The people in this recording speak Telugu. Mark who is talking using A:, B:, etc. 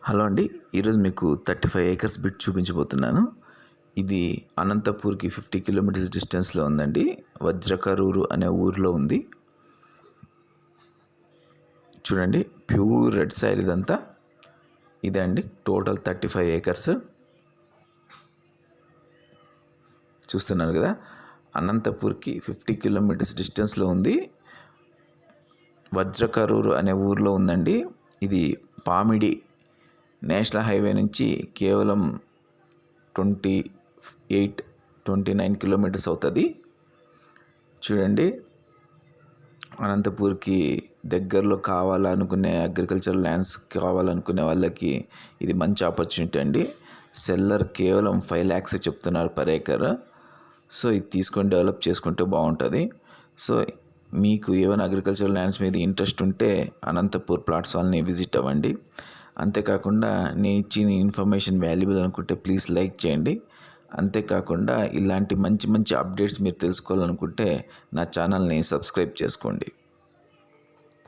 A: హలో అండి, ఈరోజు మీకు 35 ఏకర్స్ బిట్ చూపించబోతున్నాను. ఇది అనంతపూర్కి 50 కిలోమీటర్స్ డిస్టెన్స్లో ఉందండి. వజ్రకరూరు అనే ఊరిలో ఉంది. చూడండి, ప్యూర్ రెడ్ సాయిల్ ఇదంతా. ఇదే అండి టోటల్ 35 ఏకర్స్. చూస్తున్నారు కదా, అనంతపూర్కి 50 కిలోమీటర్స్ డిస్టెన్స్లో ఉంది. వజ్రకరూరు అనే ఊరిలో ఉందండి. ఇది పామిడి నేషనల్ హైవే నుంచి కేవలం 29 కిలోమీటర్స్ అవుతుంది. చూడండి, అనంతపూర్కి దగ్గరలో కావాలనుకునే అగ్రికల్చర్ ల్యాండ్స్ కావాలనుకునే వాళ్ళకి ఇది మంచి ఆపర్చునిటీ అండి. సెల్లర్ కేవలం 5 lakhs చెప్తున్నారు పర్ ఏకర్. సో ఇది తీసుకొని డెవలప్ చేసుకుంటే బాగుంటుంది. సో మీకు ఏమైనా అగ్రికల్చర్ ల్యాండ్స్ మీద ఇంట్రెస్ట్ ఉంటే అనంతపూర్ ప్లాట్స్ వాళ్ళని విజిట్ అవ్వండి. అంతేకాకుండా నేను ఇచ్చిన ఇన్ఫర్మేషన్ వాల్యుబుల్ అనుకుంటే ప్లీజ్ లైక్ చేయండి. అంతేకాకుండా ఇలాంటి మంచి మంచి అప్డేట్స్ మీరు తెలుసుకోవాలనుకుంటే నా ఛానల్ని సబ్స్క్రైబ్ చేసుకోండి.